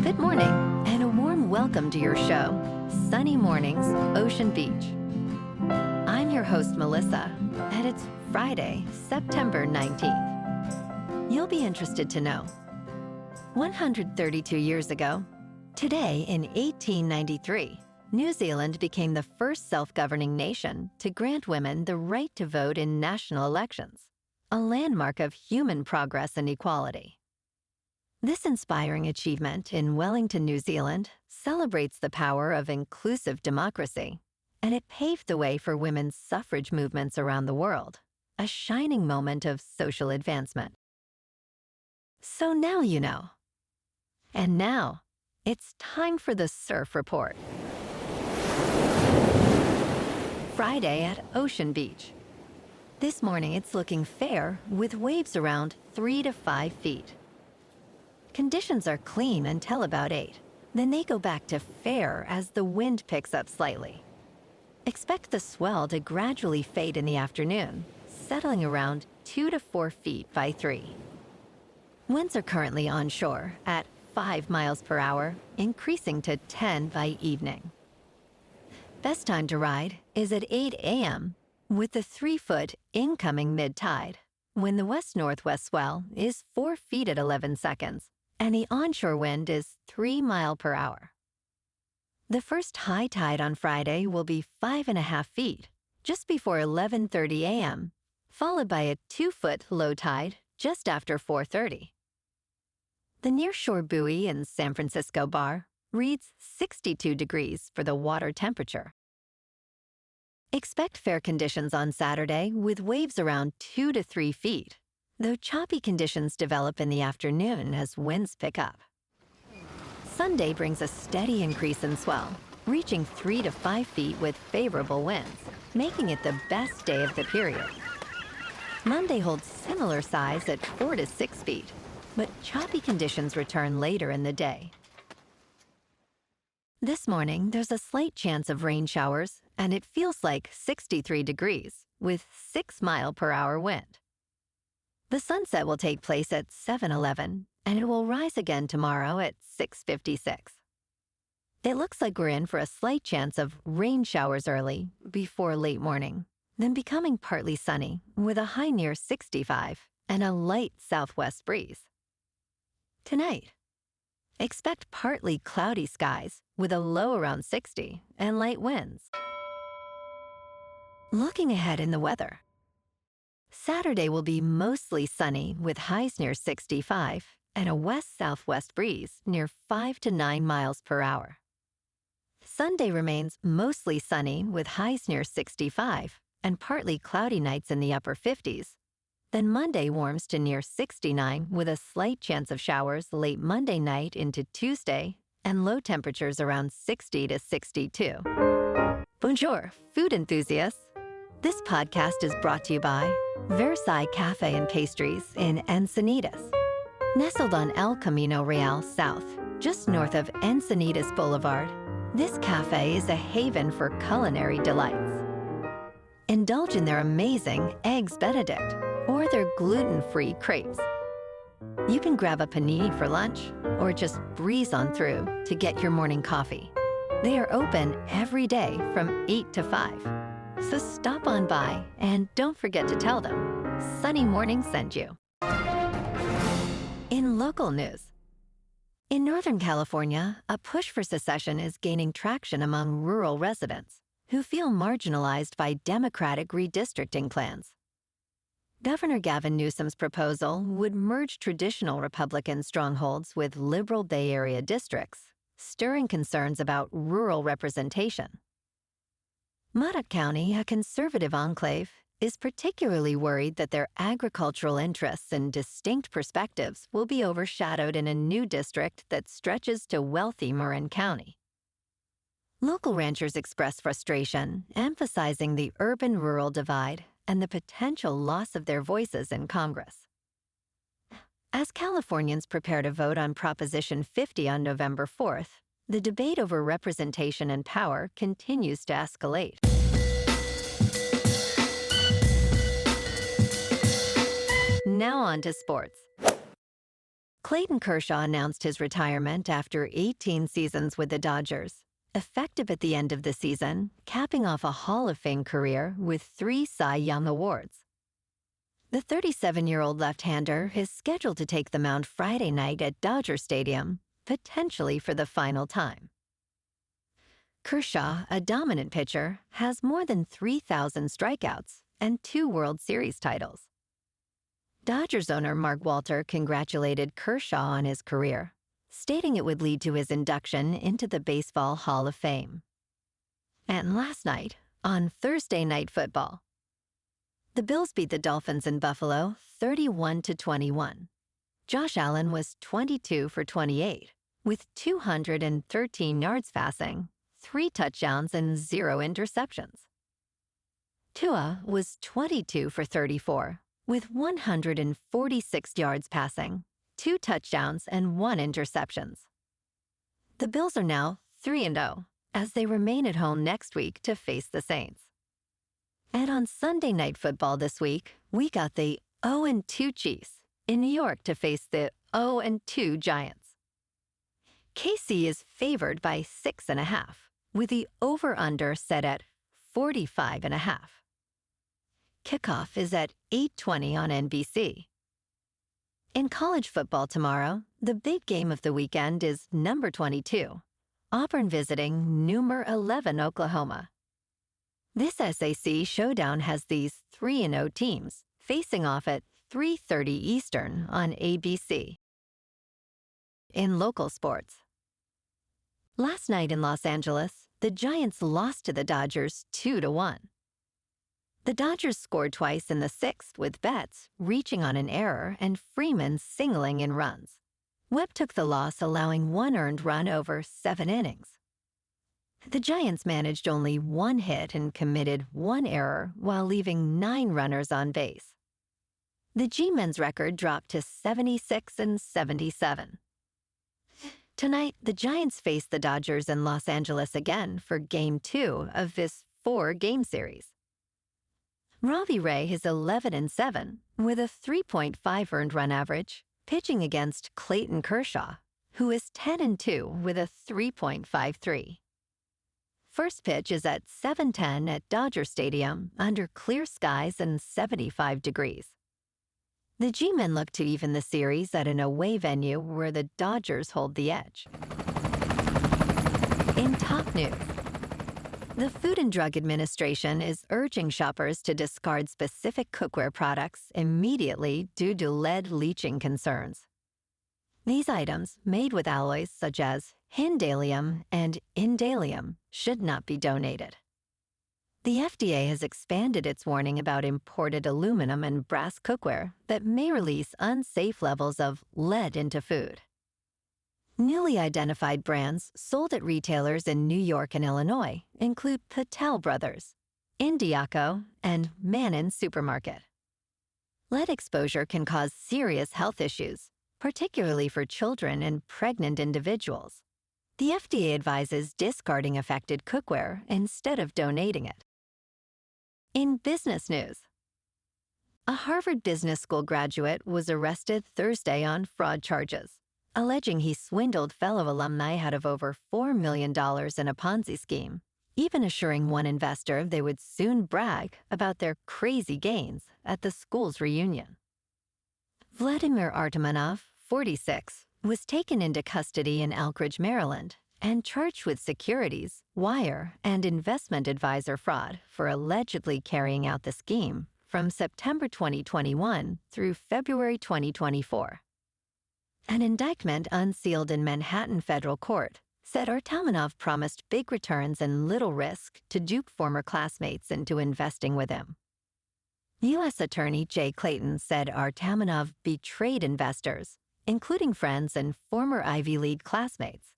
Good morning, and a warm welcome to your show, Sunny Mornings, Ocean Beach. I'm your host, Melissa, and it's Friday, September 19th. You'll be interested to know, 132 years ago, today in 1893, New Zealand became the first self-governing nation to grant women the right to vote in national elections, a landmark of human progress and equality. This inspiring achievement in Wellington, New Zealand, celebrates the power of inclusive democracy, and it paved the way for women's suffrage movements around the world, a shining moment of social advancement. So now you know. And now, it's time for the Surf Report. Friday at Ocean Beach. This morning it's looking fair with waves around 3 to 5 feet. Conditions are clean until about 8. Then they go back to fair as the wind picks up slightly. Expect the swell to gradually fade in the afternoon, settling around 2 to 4 feet by 3. Winds are currently onshore at 5 miles per hour, increasing to 10 by evening. Best time to ride is at 8 a.m. with the 3-foot incoming mid-tide, when the west-northwest swell is 4 feet at 11 seconds, and the onshore wind is 3 miles per hour. The first high tide on Friday will be 5.5 feet, just before 11:30 a.m., followed by a 2-foot low tide just after 4:30. The nearshore buoy in San Francisco Bar reads 62 degrees for the water temperature. Expect fair conditions on Saturday with waves around 2 to 3 feet, though choppy conditions develop in the afternoon as winds pick up. Sunday brings a steady increase in swell, reaching 3 to 5 feet with favorable winds, making it the best day of the period. Monday holds similar size at 4 to 6 feet, but choppy conditions return later in the day. This morning, there's a slight chance of rain showers, and it feels like 63 degrees with 6 mile per hour wind. The sunset will take place at 7:11, and it will rise again tomorrow at 6:56. It looks like we're in for a slight chance of rain showers early, before late morning, then becoming partly sunny with a high near 65 and a light southwest breeze. Tonight, expect partly cloudy skies with a low around 60 and light winds. Looking ahead in the weather, Saturday will be mostly sunny with highs near 65 and a west-southwest breeze near 5 to 9 miles per hour. Sunday remains mostly sunny with highs near 65 and partly cloudy nights in the upper 50s. Then Monday warms to near 69 with a slight chance of showers late Monday night into Tuesday and low temperatures around 60 to 62. Bonjour, food enthusiasts. This podcast is brought to you by Versailles Cafe and Pastries in Encinitas. Nestled on El Camino Real South, just north of Encinitas Boulevard, this cafe is a haven for culinary delights. Indulge in their amazing Eggs Benedict or their gluten-free crepes. You can grab a panini for lunch or just breeze on through to get your morning coffee. They are open every day from 8 to 5. So stop on by and don't forget to tell them Sunny Morning sent you. In local news, in Northern California, a push for secession is gaining traction among rural residents who feel marginalized by Democratic redistricting plans. Governor Gavin Newsom's proposal would merge traditional Republican strongholds with liberal Bay Area districts, stirring concerns about rural representation. Modoc County, a conservative enclave, is particularly worried that their agricultural interests and distinct perspectives will be overshadowed in a new district that stretches to wealthy Marin County. Local ranchers express frustration, emphasizing the urban-rural divide and the potential loss of their voices in Congress. As Californians prepare to vote on Proposition 50 on November 4th, the debate over representation and power continues to escalate. Now on to sports. Clayton Kershaw announced his retirement after 18 seasons with the Dodgers, effective at the end of the season, capping off a Hall of Fame career with 3 Cy Young Awards. The 37-year-old left-hander is scheduled to take the mound Friday night at Dodger Stadium, potentially for the final time. Kershaw, a dominant pitcher, has more than 3,000 strikeouts and 2 World Series titles. Dodgers owner Mark Walter congratulated Kershaw on his career, stating it would lead to his induction into the Baseball Hall of Fame. And last night, on Thursday Night Football, the Bills beat the Dolphins in Buffalo 31-21. Josh Allen was 22 for 28, with 213 yards passing, 3 touchdowns, and 0 interceptions. Tua was 22 for 34, with 146 yards passing, 2 touchdowns, and 1 interception. The Bills are now 3-0, as they remain at home next week to face the Saints. And on Sunday Night Football this week, we got the 0-2 Chiefs in New York to face the 0-2 Giants. KC is favored by 6.5, with the over-under set at 45.5. Kickoff is at 8:20 on NBC. In college football tomorrow, the big game of the weekend is number 22, Auburn visiting number 11 Oklahoma. This SAC showdown has these 3-0 teams facing off at 3:30 Eastern on ABC. In local sports, last night in Los Angeles, the Giants lost to the Dodgers 2-1. The Dodgers scored twice in the 6th with Betts reaching on an error and Freeman singling in runs. Webb took the loss, allowing 1 earned run over 7 innings. The Giants managed only 1 hit and committed 1 error while leaving 9 runners on base. The G-men's record dropped to 76-77. Tonight, the Giants face the Dodgers in Los Angeles again for Game 2 of this 4-game series. Robbie Ray is 11-7 with a 3.5 earned run average, pitching against Clayton Kershaw, who is 10-2 with a 3.53. First pitch is at 7:10 at Dodger Stadium under clear skies and 75 degrees. The G-men look to even the series at an away venue where the Dodgers hold the edge. In top news, the Food and Drug Administration is urging shoppers to discard specific cookware products immediately due to lead leaching concerns. These items, made with alloys such as hindalium and indalium, should not be donated. The FDA has expanded its warning about imported aluminum and brass cookware that may release unsafe levels of lead into food. Newly identified brands sold at retailers in New York and Illinois include Patel Brothers, Indiaco, and Mannon Supermarket. Lead exposure can cause serious health issues, particularly for children and pregnant individuals. The FDA advises discarding affected cookware instead of donating it. In business news, a Harvard Business School graduate was arrested Thursday on fraud charges, alleging he swindled fellow alumni out of over $4 million in a Ponzi scheme, even assuring one investor they would soon brag about their crazy gains at the school's reunion. Vladimir Artemanov, 46, was taken into custody in Elkridge, Maryland, and charged with securities, wire, and investment advisor fraud for allegedly carrying out the scheme from September 2021 through February 2024. An indictment unsealed in Manhattan federal court said Artemanov promised big returns and little risk to dupe former classmates into investing with him. U.S. Attorney Jay Clayton said Artemanov betrayed investors, including friends and former Ivy League classmates.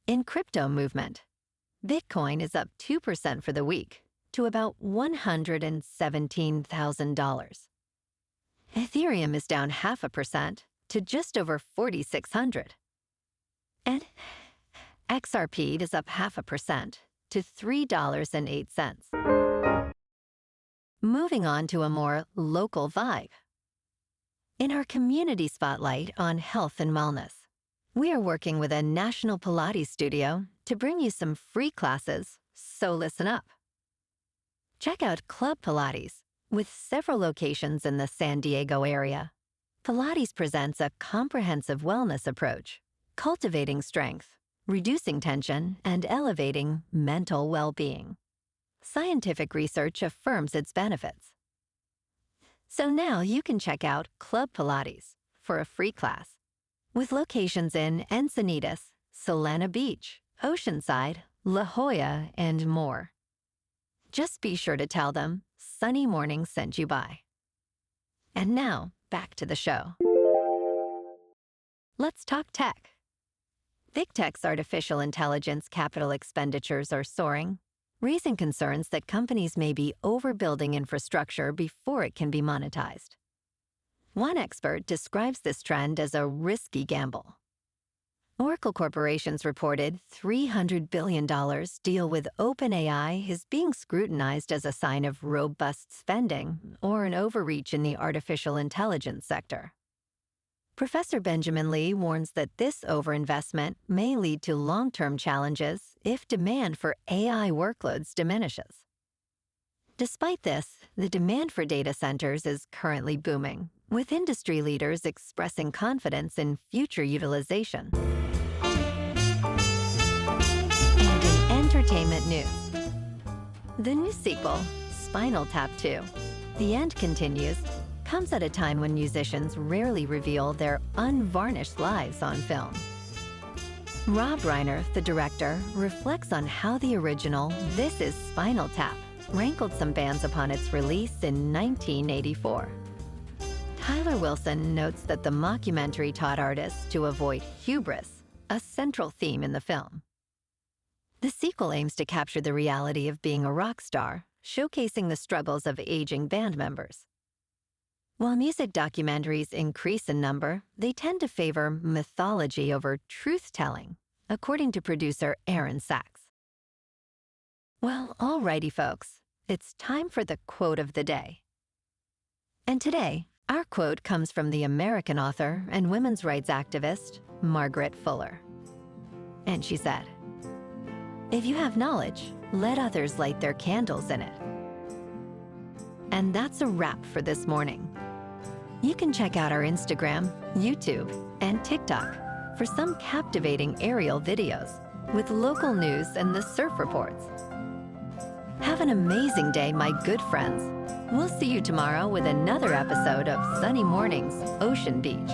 In crypto movement, Bitcoin is up 2% for the week to about $117,000. Ethereum is down 0.5% to just over 4,600. And XRP is up 0.5% to $3.08. Moving on to a more local vibe. In our community spotlight on health and wellness, we are working with a national Pilates studio to bring you some free classes, so listen up. Check out Club Pilates, with several locations in the San Diego area. Pilates presents a comprehensive wellness approach, cultivating strength, reducing tension, and elevating mental well-being. Scientific research affirms its benefits. So now you can check out Club Pilates for a free class, with locations in Encinitas, Solana Beach, Oceanside, La Jolla, and more. Just be sure to tell them Sunny Morning sent you by. And now, back to the show. Let's talk tech. Big tech's artificial intelligence capital expenditures are soaring, raising concerns that companies may be overbuilding infrastructure before it can be monetized. One expert describes this trend as a risky gamble. Oracle Corporation's reported $300 billion deal with OpenAI is being scrutinized as a sign of robust spending or an overreach in the artificial intelligence sector. Professor Benjamin Lee warns that this overinvestment may lead to long-term challenges if demand for AI workloads diminishes. Despite this, the demand for data centers is currently booming, with industry leaders expressing confidence in future utilization. And in entertainment news, the new sequel, Spinal Tap 2, The End Continues, comes at a time when musicians rarely reveal their unvarnished lives on film. Rob Reiner, the director, reflects on how the original This Is Spinal Tap rankled some bands upon its release in 1984. Tyler Wilson notes that the mockumentary taught artists to avoid hubris, a central theme in the film. The sequel aims to capture the reality of being a rock star, showcasing the struggles of aging band members. While music documentaries increase in number, they tend to favor mythology over truth-telling, according to producer Aaron Sachs. Well, alrighty, folks, it's time for the quote of the day. And today, our quote comes from the American author and women's rights activist, Margaret Fuller. And she said, "If you have knowledge, let others light their candles in it." And that's a wrap for this morning. You can check out our Instagram, YouTube, and TikTok for some captivating aerial videos with local news and the surf reports. Have an amazing day, my good friends. We'll see you tomorrow with another episode of Sunny Mornings, Ocean Beach.